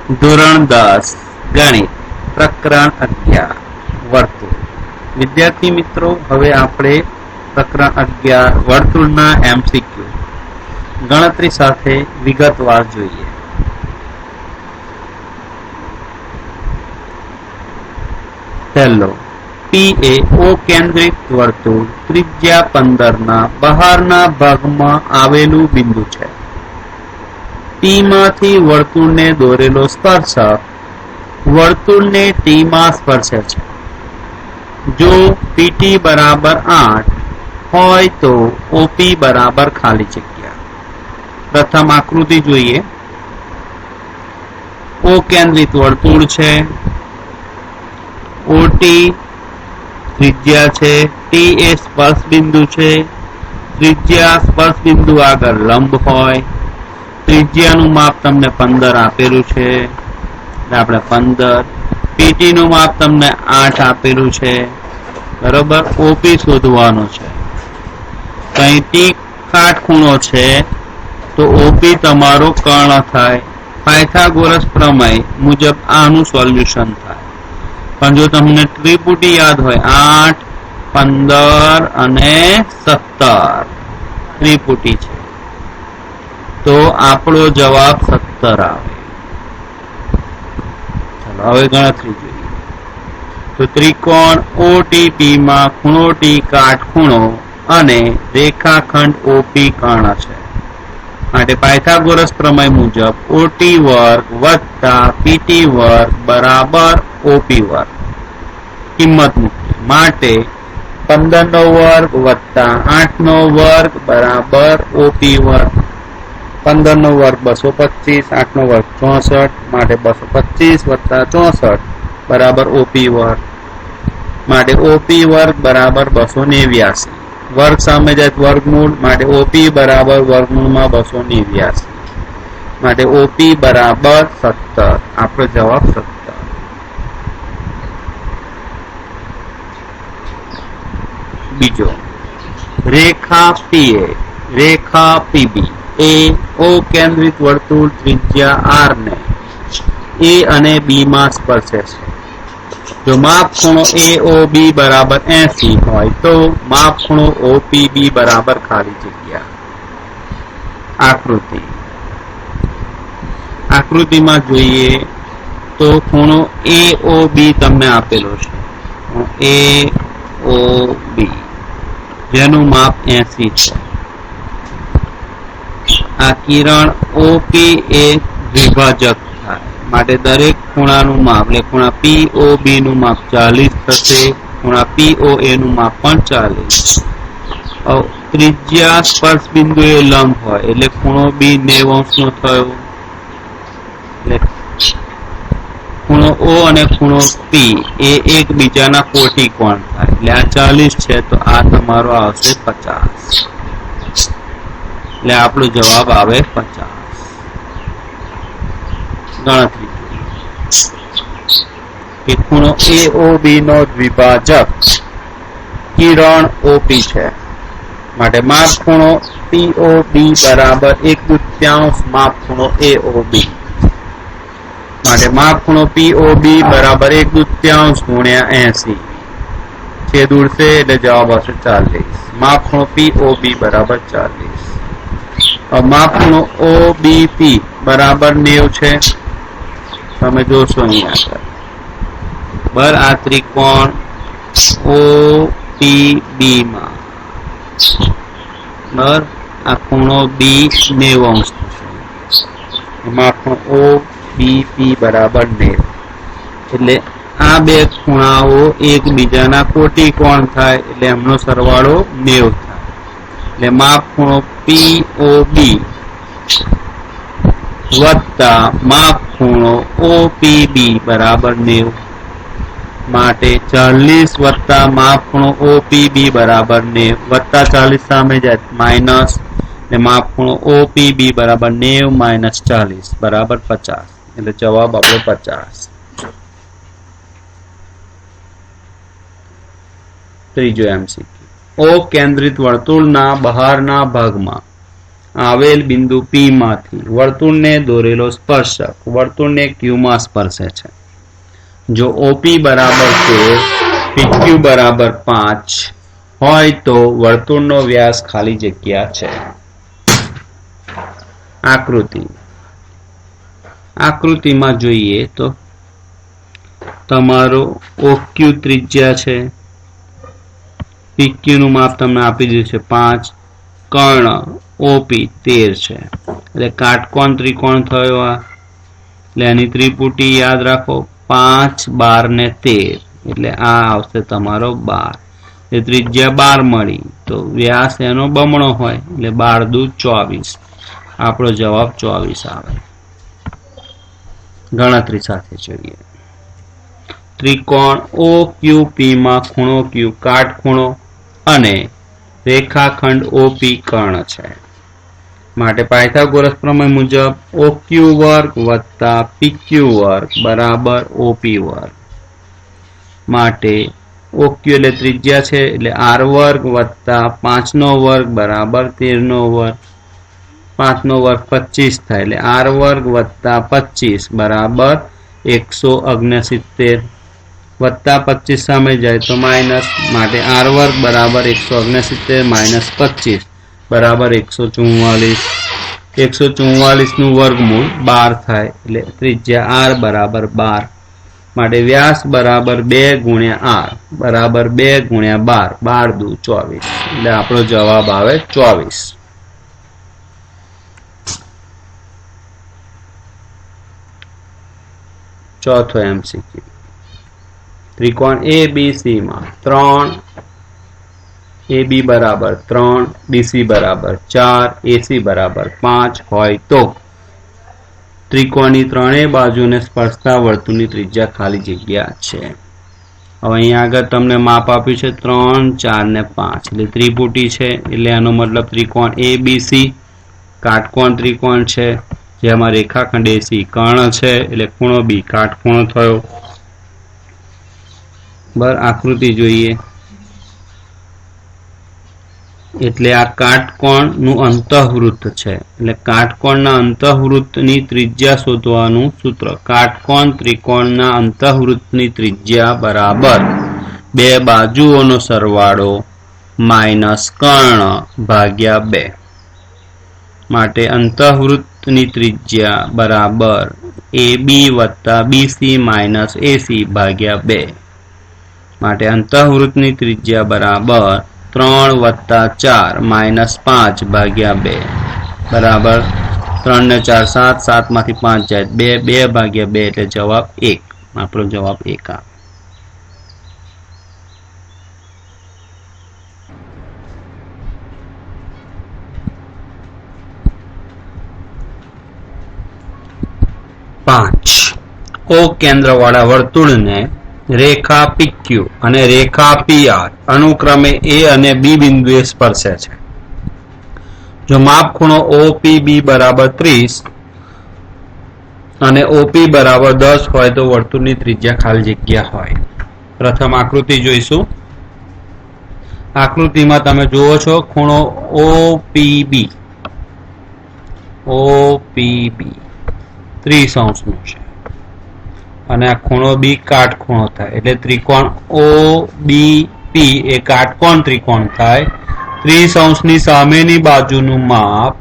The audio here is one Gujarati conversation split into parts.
ધોરણ 10 ગણિત પ્રકરણ 11 વર્તુળ. વિદ્યાર્થી મિત્રો, હવે આપણે પ્રકરણ 11 વર્તુળના MCQ ગણતરી સાથે વિગતવાર જોઈએ. પહેલો, P એ O કેન્દ્રિત વર્તુળ ત્રિજ્યા 15 ના બહારના ભાગમાં આવેલું બિંદુ છે. P માંથી વર્તુળને દોરેલો સ્પર્શક વર્તુળને T માં સ્પર્શે છે. જો PT બરાબર 8 હોય તો OP બરાબર ખાલી જગ્યા. પ્રથમ આકૃતિ જોઈએ. O કેન્દ્રિત વર્તુળ છે, OT ત્રિજ્યા છે, T એ સ્પર્શ બિંદુ છે. ત્રિજ્યા સ્પર્શ બિંદુ આગળ લંબ હોય. ત્રિજ્યાનું માપ તમને 15 આપેલું છે, આપણે 15. PT નું માપ તમને 8 આપેલું છે, બરોબર. OP શોધવાનો છે. અહીં T કાટખૂણો છે તો OP તમારો કર્ણ થાય. પાયથાગોરસ પ્રમેય મુજબ આનું સોલ્યુશન થાય. પણ જો તમને ત્રિપુટી યાદ હોય 8, 15 અને 17 ત્રિપુટી છે તો આપણો જવાબ 17 આવે. ચાલો હવે ગણતરી જોઈએ. તો ત્રિકોણ OTP માં ખૂણો T કાટખૂણો અને રેખાખંડ OP કર્ણ છે. માટે પાયથાગોરસ પ્રમેય મુજબ OT વર્ગ વત્તા PT વર્ગ બરાબર OP વર્ગ. કિંમત મૂકીએ. માટે 15 નો વર્ગ વત્તા 8 નો વર્ગ બરાબર OP વર્ગ. 15 નો વર્ગ 225, 8 નો વર્ગ 64, માટે 225 વત્તા 64 બરાબર OP વર્ગ. માટે OP વર્ગ બરાબર 289. વર્ગ સામે જાય વર્ગમૂળ, માટે OP બરાબર વર્ગમૂળમાં 289. માટે OP બરાબર 17. આપણો જવાબ 17. બીજો, રેખા PA રેખા PB એ O કેન્દ્રિત વર્તુળ ત્રિજ્યા R ને A અને B માં સ્પર્શે છે. જો માપ ખૂણો AOB બરાબર 80 હોય તો માપ ખૂણો OPB બરાબર ખાલી જગ્યા. આકૃતિમાં જોઈએ તો ખૂણો AOB તમને આપેલો છે. AOB જેનું માપ 80 છે. આ કિરણ OP એ દ્વિભાજક થાય. માટે દરેક ખૂણાનું માપ, એટલે ખૂણા POB નું માપ 40 થશે. ખૂણા POA નું માપ પણ 40. ત્રિજ્યા સ્પર્શ બિંદુ એ લંબ હોય એટલે ખૂણો B 90 નો થયો. એટલે ખૂણો O અને ખૂણો P એ એકબીજાના કોટિકોણ થાય. એટલે આ 40 છે તો આ તમારો આવશે 50. એટલે આપણો જવાબ આવે 50. ગણતરી કે ખૂણો AOB નો દ્વિભાજક કિરણ OP છે. માટે માપ ખૂણો POB બરાબર 1/2 માપ ખૂણો AOB. માટે માપ ખૂણો POB બરાબર 1/2 ગુણ્યા 80. છેદ ઉડશે એટલે જવાબ આવશે 40. માપ ખૂણો POB બરાબર 40. માપ ખૂણો OBP બરાબર 90 છે. તમે જોશો અહીંયા બર આ ત્રિકોણ OPB માં બર આ ખૂણો B 90 થશે. એમાં ખૂણો OBP બરાબર 90. એટલે આ બે ખૂણાઓ એકબીજાના કોટિકોણ થાય એટલે એમનો સરવાળો 90 થાય. એટલે માપ ખૂણો POB વત્તા માપ ખૂણો OPB બરાબર 90. માટે 40 વત્તા માપ ખૂણો OPB બરાબર 90 વત્તા 40 સામે જાય માઇનસ. એટલે માપ ખૂણો OPB બરાબર 90 માઇનસ 40 બરાબર 50. એટલે જવાબ આપણો 50. ત્રીજો MCQ. O કેન્દ્રિત વર્તુળના બહારના ભાગમાં આવેલ બિંદુ P માંથી વર્તુળને દોરેલો સ્પર્શક વર્તુળને Q માં સ્પર્શે છે. જો OP બરાબર 13, PQ બરાબર 5 હોય તો વર્તુળનો વ્યાસ ખાલી જગ્યા છે. આકૃતિમાં જોઈએ તો તમારો OQ ત્રિજ્યા છે, PQ નું માપ તમને આપી દીધું છે 5, કર્ણ OP 13 છે, એટલે કાટકોણ ત્રિકોણ થયો આ. એટલે એની ત્રિપુટી યાદ રાખો 5, 12 ને 13, એટલે આ આવશે તમારો 12. એ ત્રિજ્યા 12 મળી તો વ્યાસ એનો બમણો હોય એટલે 12 દુ 24. આપણો જવાબ 24 આવે. ગણતરી સાથે જોઈએ. ત્રિકોણ OQP માં ખૂણો Q કાટખૂણો અને રેખાખંડ OP કર્ણ છે. માટે પાયથાગોરસ પ્રમેય મુજબ OQ વર્ગ વત્તા PQ વર્ગ બરાબર OP વર્ગ. માટે OQ એટલે ત્રિજ્યા છે એટલે R વર્ગ વત્તા 5 નો વર્ગ બરાબર 13 નો વર્ગ. 5 નો વર્ગ 25 થાય એટલે R વર્ગ વત્તા 25 બરાબર 169 વત્તા 25 સામે જાય તો માઇનસ. માટે R વર્ગ બરાબર 169 માઇનસ 25 બરાબર 144. 144 નું વર્ગમૂળ 12 થાય એટલે ત્રિજ્યા R બરાબર 12. માટે વ્યાસ બરાબર 2 ગુણ્યા R બરાબર 2 ગુણ્યા 12, 12 દુ 24. એટલે આપણો જવાબ આવે 24. ચોથો MCQ. ત્રિકોણ ABC માં 3 AB બરાબર 3, BC બરાબર 4, AC બરાબર 5 હોય તો ત્રિકોણની ત્રણેય બાજુને સ્પર્શતા વર્તુળની ત્રિજ્યા ખાલી જગ્યા છે. હવે અહીંયા આગળ તમને માપ આપ્યું છે 3, 4 ને 5, એટલે ત્રિપુટી છે. એટલે એનો મતલબ ત્રિકોણ ABC કાટકોણ ત્રિકોણ છે, જેમાં રેખાખંડ AC કર્ણ છે, એટલે ખૂણો B કાટખૂણો થયો. આકૃતિ જોઈએ. એટલે આ કાટકોણ નું અંતઃવૃત્ત છે. એટલે કાટકોણના અંતઃવૃત્તની ત્રિજ્યા શોધવાનું સૂત્ર કાટકોણ ત્રિકોણના અંતઃવૃત્તની ત્રિજ્યા બરાબર 2 બાજુઓનો સરવાળો માઇનસ કર્ણ ભાગ્યા 2. માટે અંતઃવૃત્તની ત્રિજ્યા બરાબર AB વત્તા BC માઇનસ AC ભાગ્યા 2. માટે અંતઃવૃત્તની ત્રિજ્યા બરાબર 3 વત્તા 4 માઇનસ 5 ભાગ્યા 2 બરાબર 3 ને 4 7, 7 માંથી 5 જાય 2, 2 ભાગ્યા 2 એટલે જવાબ 1. આપણો જવાબ 1 આવે. O કેન્દ્ર વાળા વર્તુળને રેખા PQ અને રેખા PR અનુક્રમે A અને B બિંદુએ સ્પર્શે છે. જો માપ ખૂણો OPB બરાબર 30 અને OP બરાબર 10 હોય તો વર્તુળની ત્રિજ્યા ખાલી જગ્યા હોય. પ્રથમ આકૃતિ જોઈશું. આકૃતિમાં તમે જુઓ છો ખૂણો OPB 30° છે અને આ ખૂણો B કાટખૂણો થાય એટલે ત્રિકોણ OBP એ કાટકોણ ત્રિકોણ થાય. 30° ની સામેની બાજુનું માપ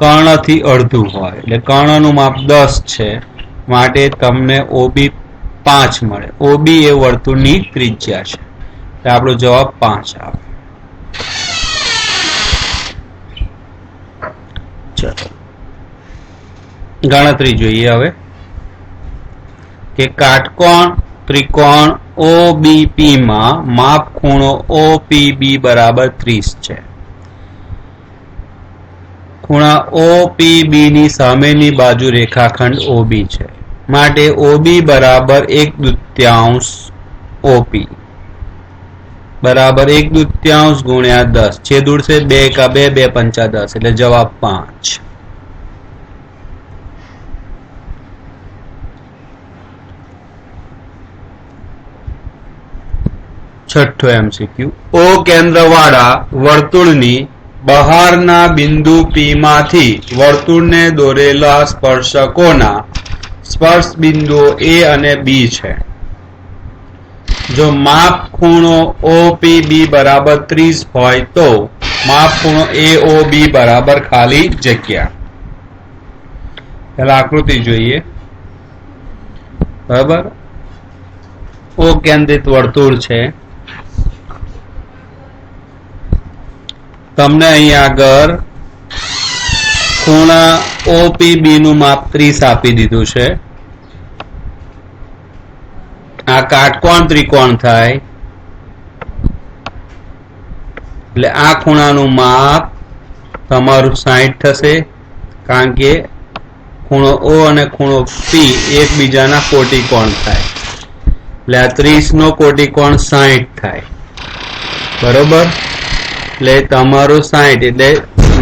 કર્ણથી અડધું હોય એટલે કર્ણનું માપ 10 છે. માટે તમને OB 5 મળે. OB એ વર્તુળની ત્રિજ્યા છે. આપણો જવાબ 5 આવે. ચલો ગણતરી જોઈએ હવે કે કાટકોણ ત્રિકોણ OBP માં માપ ખૂણો OPB બરાબર 30 છે. ખૂણા OPB ની સામેની બાજુ રેખાખંડ OB છે. માટે OB બરાબર 1/2 OP બરાબર 1/2 ગુણ્યા 10. છેદ ઉડશે 2 કા 2, 2 પંચા 10 એટલે જવાબ 5. છઠ્ઠો MCQ. O કેન્દ્ર વાળા વર્તુળની બહારના બિંદુ P માંથી વર્તુળને દોરેલા સ્પર્શકોના સ્પર્શ બિંદુઓ A અને B છે. જો માપ ખૂણો OPB બરાબર 30 હોય તો માપ ખૂણો AOB બરાબર ખાલી જગ્યા. પહેલા આકૃતિ જોઈએ. બરાબર, O કેન્દ્રિત વર્તુળ છે. તમને અહીં આગળ ખૂણા OPB નું માપ 30 આપી દીધું છે. આ કાટકોણ ત્રિકોણ થાય એટલે આ ખૂણાનું માપ તમારું 60 થશે, કારણ કે ખૂણો O અને ખૂણો P એકબીજાના કોટિકોણ થાય એટલે આ 30 નો કોટિકોણ 60 થાય. બરોબર, એટલે તમારો 60 એટલે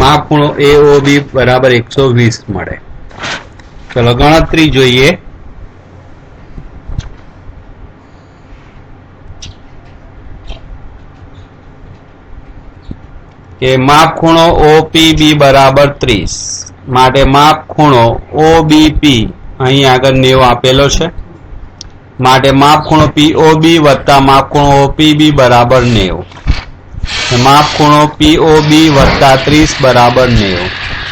માપ ખૂણો AOB બરાબર 120 મળે. ચલો ગણતરી જોઈએ. કે માપ ખૂણો OPB બરાબર 30 માટે માપ ખૂણો OBP અહીં આગળ 90 આપેલો છે, માટે માપ ખૂણો POB વત્તા માપ ખૂણો OPB બરાબર 90. માપ ખૂણો POB વત્તા 30 બરાબર 90.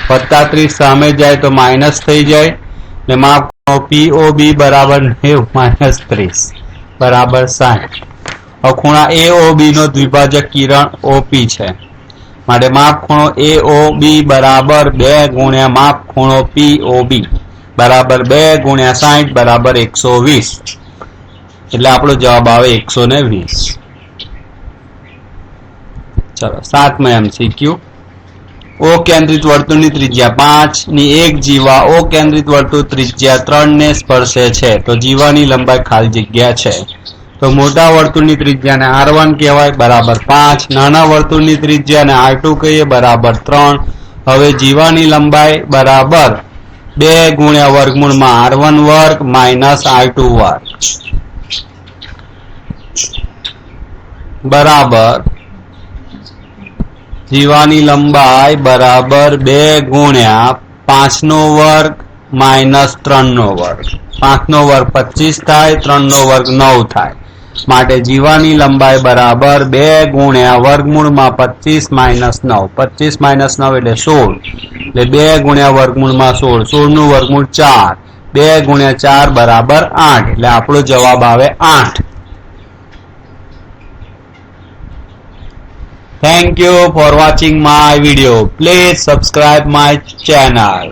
વત્તા 30 સામે જાય તો માઇનસ થઈ જાય એટલે માપ ખૂણો POB બરાબર 90 માઇનસ 30 બરાબર 60. હવે ખૂણા AOB નો દ્વિભાજક કિરણ OP છે, માટે માપ ખૂણો AOB બરાબર 2 ગુણ્યા માપ ખૂણો POB બરાબર 2 ગુણ્યા 60 બરાબર 120. એટલે આપણો જવાબ આવે 120. ચલો 7મો MCQ. O કેન્દ્રિત વર્તુળની ત્રિજ્યા 5 ની એક જીવા O કેન્દ્રિત વર્તુળ ત્રિજ્યા 3 ને સ્પર્શે છે તો જીવાની લંબાઈ ખાલી જગ્યા છે. તો મોટા વર્તુળની ત્રિજ્યાને R1 કહેવાય બરાબર 5, નાના વર્તુળની ત્રિજ્યાને R2 કહીએ બરાબર 3. હવે જીવાની લંબાઈ બરાબર 2 ગુણ્યા વર્ગમૂળમાં R1 વર્ગ માઇનસ R2 વર્ગ બરાબર જીવાની લંબાઈ બરાબર 2 ગુણ્યા 5 નો વર્ગ માઇનસ 3 નો વર્ગ. 5 નો વર્ગ 25 થાય, 3 નો વર્ગ 9 થાય, માટે જીવાની લંબાઈ બરાબર 2 ગુણ્યા વર્ગમૂળમાં 25 માઇનસ 9. 25 માઇનસ 9 એટલે 16, એટલે 2 ગુણ્યા વર્ગમૂળમાં 16, 16 નું વર્ગમૂળ 4, 2 ગુણ્યા 4 બરાબર 8, એટલે આપણો જવાબ આવે 8. Thank you for watching my video. Please subscribe my channel.